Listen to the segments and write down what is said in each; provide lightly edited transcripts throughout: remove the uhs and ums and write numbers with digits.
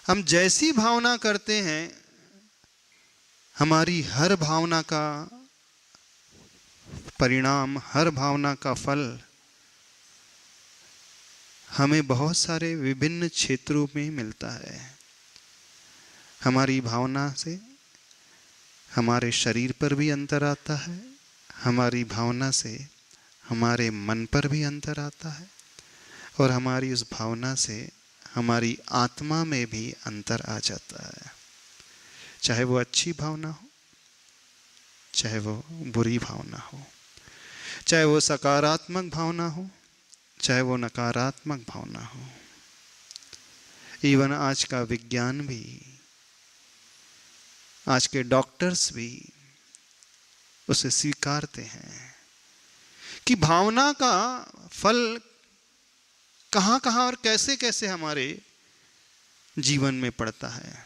हम जैसी भावना करते हैं, हमारी हर भावना का परिणाम, हर भावना का फल हमें बहुत सारे विभिन्न क्षेत्रों में मिलता है। हमारी भावना से हमारे शरीर पर भी अंतर आता है, हमारी भावना से हमारे मन पर भी अंतर आता है, और हमारी उस भावना से हमारी आत्मा में भी अंतर आ जाता है। चाहे वो अच्छी भावना हो, चाहे वो बुरी भावना हो, चाहे वो सकारात्मक भावना हो, चाहे वो नकारात्मक भावना हो। इवन आज का विज्ञान भी, आज के डॉक्टर्स भी उसे स्वीकारते हैं कि भावना का फल कहाँ कहाँ और कैसे कैसे हमारे जीवन में पड़ता है।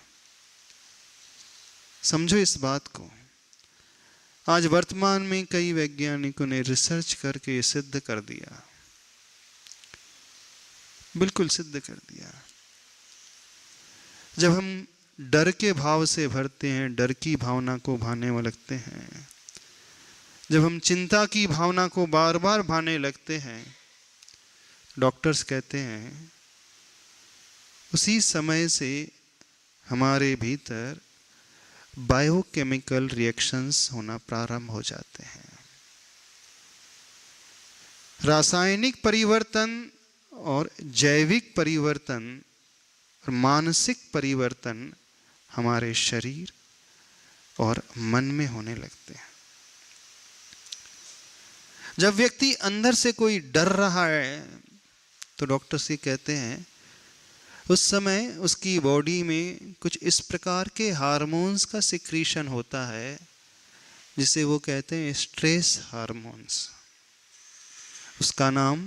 समझो इस बात को। आज वर्तमान में कई वैज्ञानिकों ने रिसर्च करके ये सिद्ध कर दिया, बिल्कुल सिद्ध कर दिया। जब हम डर के भाव से भरते हैं, डर की भावना को भाने में लगते हैं, जब हम चिंता की भावना को बार बार भाने लगते हैं, डॉक्टर्स कहते हैं उसी समय से हमारे भीतर बायोकेमिकल रिएक्शंस होना प्रारंभ हो जाते हैं। रासायनिक परिवर्तन और जैविक परिवर्तन और मानसिक परिवर्तन हमारे शरीर और मन में होने लगते हैं। जब व्यक्ति अंदर से कोई डर रहा है तो डॉक्टर से कहते हैं उस समय उसकी बॉडी में कुछ इस प्रकार के हार्मोन्स का सिक्रीशन होता है जिसे वो कहते हैं स्ट्रेस हार्मोन्स। उसका नाम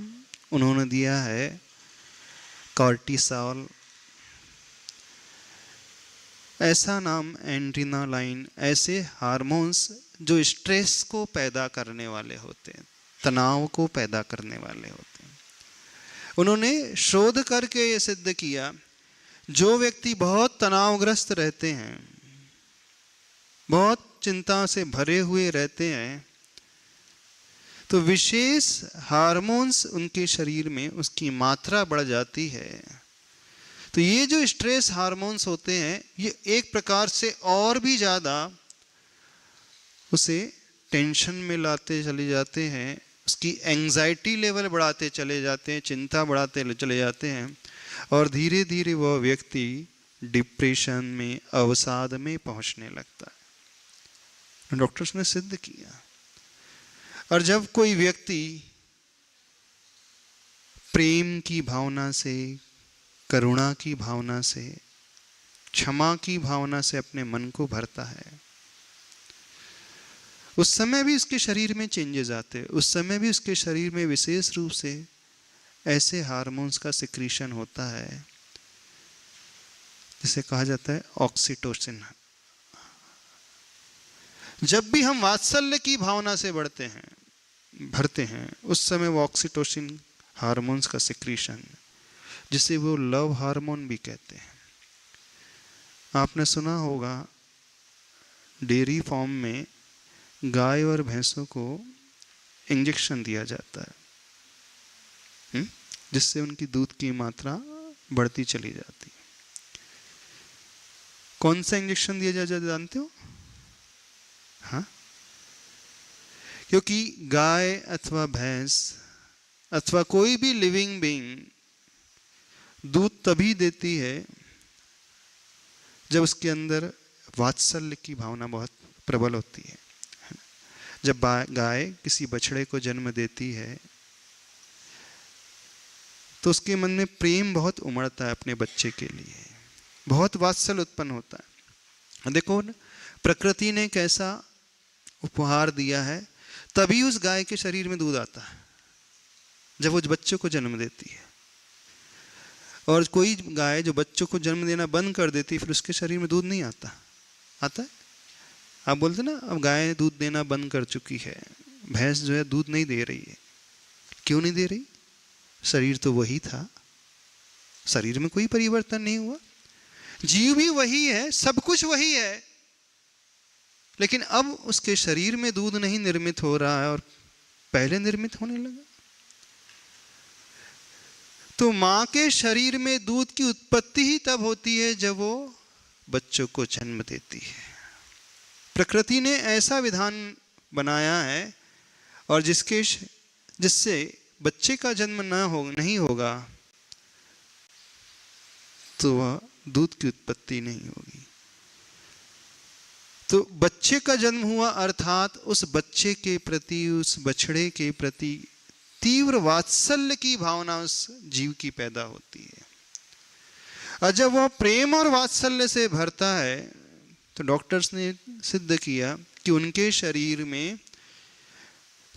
उन्होंने दिया है कॉर्टिसोल। ऐसा नाम एड्रेनालाइन, ऐसे हार्मोन्स जो स्ट्रेस को पैदा करने वाले होते हैं, तनाव को पैदा करने वाले होते हैं। उन्होंने शोध करके ये सिद्ध किया जो व्यक्ति बहुत तनावग्रस्त रहते हैं, बहुत चिंता से भरे हुए रहते हैं, तो विशेष हार्मोन्स उनके शरीर में उसकी मात्रा बढ़ जाती है। तो ये जो स्ट्रेस हार्मोन्स होते हैं ये एक प्रकार से और भी ज़्यादा उसे टेंशन में लाते चले जाते हैं, उसकी एंजाइटी लेवल बढ़ाते चले जाते हैं, चिंता बढ़ाते चले जाते हैं, और धीरे धीरे वह व्यक्ति डिप्रेशन में, अवसाद में पहुंचने लगता है। डॉक्टर्स ने सिद्ध किया। और जब कोई व्यक्ति प्रेम की भावना से, करुणा की भावना से, क्षमा की भावना से अपने मन को भरता है, उस समय भी उसके शरीर में चेंजेस आते हैं। उस समय भी उसके शरीर में विशेष रूप से ऐसे हार्मोन्स का सिक्रीशन होता है जिसे कहा जाता है ऑक्सीटोसिन। जब भी हम वात्सल्य की भावना से भरते हैं उस समय वो ऑक्सीटोसिन हार्मोन्स का सिक्रीशन, जिसे वो लव हार्मोन भी कहते हैं। आपने सुना होगा डेयरी फार्म में गाय और भैंसों को इंजेक्शन दिया जाता है जिससे उनकी दूध की मात्रा बढ़ती चली जाती है। कौन सा इंजेक्शन दिया जाता है जानते हो? हाँ, क्योंकि गाय अथवा भैंस अथवा कोई भी लिविंग बीइंग दूध तभी देती है जब उसके अंदर वात्सल्य की भावना बहुत प्रबल होती है। जब गाय किसी बछड़े को जन्म देती है तो उसके मन में प्रेम बहुत उमड़ता है अपने बच्चे के लिए, बहुत वात्सल्य उत्पन्न होता है। देखो न, प्रकृति ने कैसा उपहार दिया है, तभी उस गाय के शरीर में दूध आता है जब वो बच्चों को जन्म देती है। और कोई गाय जो बच्चों को जन्म देना बंद कर देती है फिर उसके शरीर में दूध नहीं आता। आता है? आप बोलते ना अब गाय दूध देना बंद कर चुकी है, भैंस जो है दूध नहीं दे रही है। क्यों नहीं दे रही? शरीर तो वही था, शरीर में कोई परिवर्तन नहीं हुआ। जीव भी वही है, सब कुछ वही है, लेकिन अब उसके शरीर में दूध नहीं निर्मित हो रहा है और पहले निर्मित होने लगा। तो मां के शरीर में दूध की उत्पत्ति ही तब होती है जब वो बच्चों को जन्म देती है। प्रकृति ने ऐसा विधान बनाया है, और जिससे बच्चे का जन्म नहीं होगा तो वह दूध की उत्पत्ति नहीं होगी। तो बच्चे का जन्म हुआ अर्थात उस बच्चे के प्रति, उस बछड़े के प्रति तीव्र वात्सल्य की भावना उस जीव की पैदा होती है। और जब वह प्रेम और वात्सल्य से भरता है तो डॉक्टर्स ने सिद्ध किया कि उनके शरीर में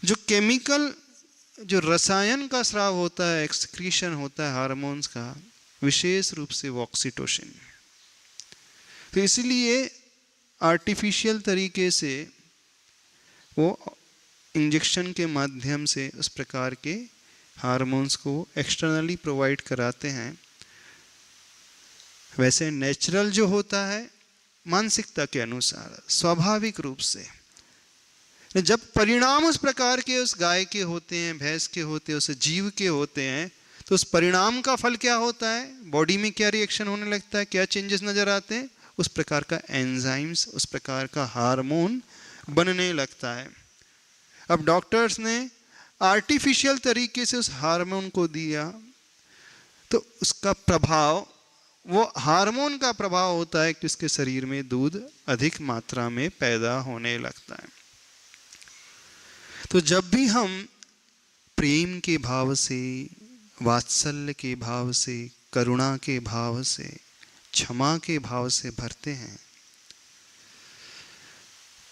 जो केमिकल, जो रसायन का स्राव होता है, एक्सक्रीशन होता है हार्मोन्स का, विशेष रूप से वो ऑक्सीटोसिन। तो इसलिए आर्टिफिशियल तरीके से वो इंजेक्शन के माध्यम से उस प्रकार के हार्मोन्स को एक्सटर्नली प्रोवाइड कराते हैं। वैसे नेचुरल जो होता है मानसिकता के अनुसार स्वाभाविक रूप से, जब परिणाम उस प्रकार के उस गाय के होते हैं, भैंस के होते हैं, उस जीव के होते हैं, तो उस परिणाम का फल क्या होता है, बॉडी में क्या रिएक्शन होने लगता है, क्या चेंजेस नजर आते हैं, उस प्रकार का एंजाइम्स, उस प्रकार का हार्मोन बनने लगता है। अब डॉक्टर्स ने आर्टिफिशियल तरीके से उस हार्मोन को दिया तो उसका प्रभाव, वो हार्मोन का प्रभाव होता है कि उसके शरीर में दूध अधिक मात्रा में पैदा होने लगता है। तो जब भी हम प्रेम के भाव से, वात्सल्य के भाव से, करुणा के भाव से, क्षमा के भाव से भरते हैं,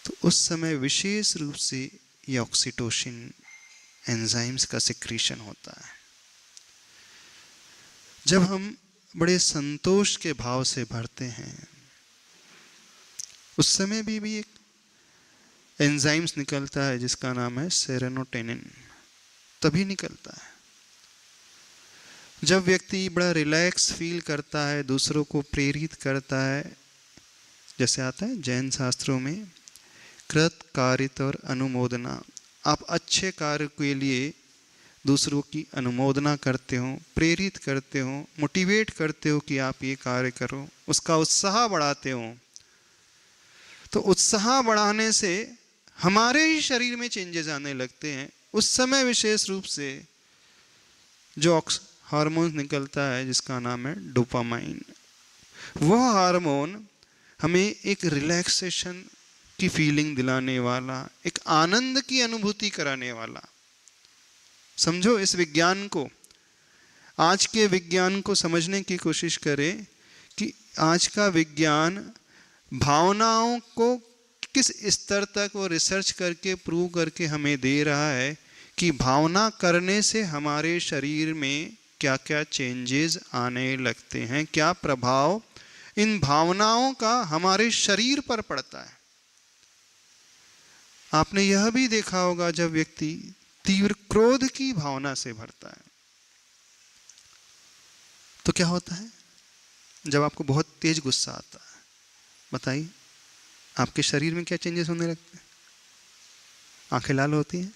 तो उस समय विशेष रूप से ये ऑक्सीटोसिन एंजाइम्स का सिक्रीशन होता है। जब हम बड़े संतोष के भाव से भरते हैं, उस समय भी एक एंजाइम्स निकलता है जिसका नाम है सेरोटोनिन, तभी निकलता है। जब व्यक्ति बड़ा रिलैक्स फील करता है, दूसरों को प्रेरित करता है, जैसे आता है जैन शास्त्रों में कृत कारित और अनुमोदना, आप अच्छे कार्य के लिए दूसरों की अनुमोदना करते हो, प्रेरित करते हो, मोटिवेट करते हो कि आप ये कार्य करो, उसका उत्साह बढ़ाते हो, तो उत्साह बढ़ाने से हमारे ही शरीर में चेंजेस आने लगते हैं। उस समय विशेष रूप से जो हार्मोन निकलता है जिसका नाम है डोपामाइन, वह हार्मोन हमें एक रिलैक्सेशन की फीलिंग दिलाने वाला, एक आनंद की अनुभूति कराने वाला। समझो इस विज्ञान को, आज के विज्ञान को समझने की कोशिश करें कि आज का विज्ञान भावनाओं को किस स्तर तक वो रिसर्च करके प्रूव करके हमें दे रहा है कि भावना करने से हमारे शरीर में क्या क्या चेंजेस आने लगते हैं, क्या प्रभाव इन भावनाओं का हमारे शरीर पर पड़ता है। आपने यह भी देखा होगा जब व्यक्ति तीव्र क्रोध की भावना से भरता है तो क्या होता है, जब आपको बहुत तेज गुस्सा आता है, बताइए आपके शरीर में क्या चेंजेस होने लगते हैं। आंखें लाल होती हैं,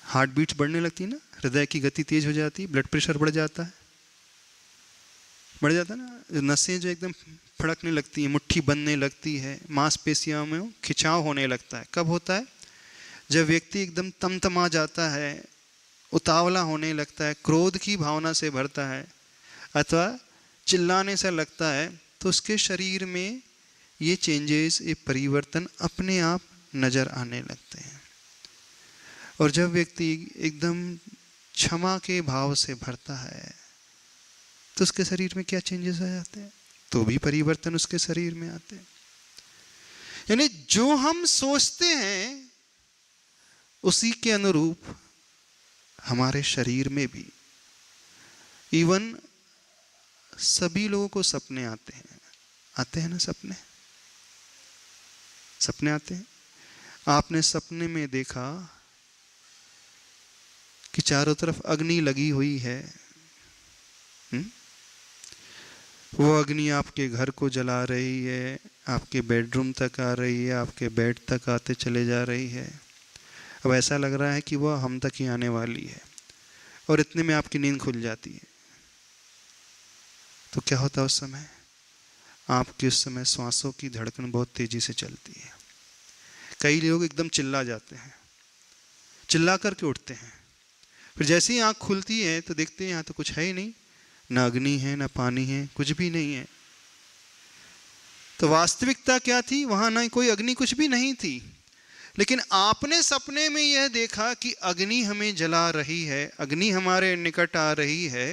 हार्ट बीट्स बढ़ने लगती है ना, हृदय की गति तेज हो जाती है, ब्लड प्रेशर बढ़ जाता है ना, नसें जो एकदम फड़कने लगती है, मुट्ठी बनने लगती है, मांसपेशियों में खिंचाव होने लगता है। कब होता है, जब व्यक्ति एकदम तमतमा जाता है, उतावला होने लगता है, क्रोध की भावना से भरता है, अथवा चिल्लाने से लगता है, तो उसके शरीर में ये चेंजेस, ये परिवर्तन अपने आप नजर आने लगते हैं। और जब व्यक्ति एकदम क्षमा के भाव से भरता है तो उसके शरीर में क्या चेंजेस आ जाते हैं, तो भी परिवर्तन उसके शरीर में आते हैं। यानी जो हम सोचते हैं उसी के अनुरूप हमारे शरीर में भी, इवन सभी लोगों को सपने आते हैं ना, सपने आते हैं। आपने सपने में देखा कि चारों तरफ अग्नि लगी हुई है, वो अग्नि आपके घर को जला रही है, आपके बेडरूम तक आ रही है, आपके बेड तक आते चले जा रही है। अब ऐसा लग रहा है कि वह हम तक ही आने वाली है, और इतने में आपकी नींद खुल जाती है। तो क्या होता है उस समय? आपकी उस समय सांसों की धड़कन बहुत तेजी से चलती है। कई लोग एकदम चिल्ला जाते हैं, चिल्ला करके उठते हैं, फिर जैसे ही आँख खुलती है तो देखते हैं यहाँ तो कुछ है ही नहीं, ना अग्नि है, ना पानी है, कुछ भी नहीं है। तो वास्तविकता क्या थी? वहां ना कोई अग्नि, कुछ भी नहीं थी, लेकिन आपने सपने में यह देखा कि अग्नि हमें जला रही है, अग्नि हमारे निकट आ रही है।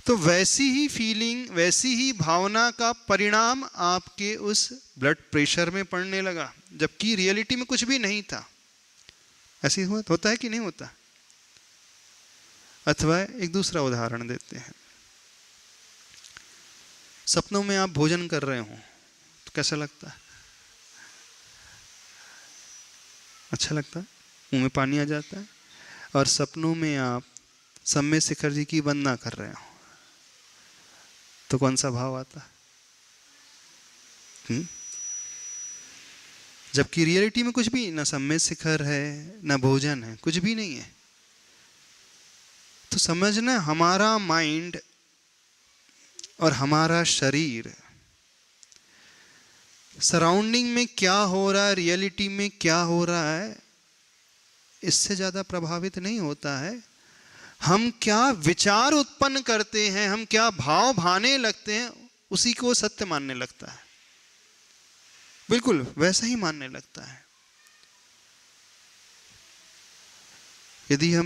तो वैसी ही फीलिंग, वैसी ही भावना का परिणाम आपके उस ब्लड प्रेशर में पड़ने लगा, जबकि रियलिटी में कुछ भी नहीं था। ऐसे होता है कि नहीं होता? अथवा एक दूसरा उदाहरण देते हैं। सपनों में आप भोजन कर रहे हो तो कैसा लगता है? अच्छा लगता है, मुंह में पानी आ जाता है। और सपनों में आप सम्य शिखर जी की वंदना कर रहे हो तो कौन सा भाव आता है? जबकि रियलिटी में कुछ भी ना सम्य शिखर है, ना भोजन है, कुछ भी नहीं है। तो समझना, हमारा माइंड और हमारा शरीर सराउंडिंग में क्या हो रहा है, रियलिटी में क्या हो रहा है, इससे ज्यादा प्रभावित नहीं होता है। हम क्या विचार उत्पन्न करते हैं, हम क्या भाव भाने लगते हैं, उसी को सत्य मानने लगता है, बिल्कुल वैसा ही मानने लगता है। यदि हम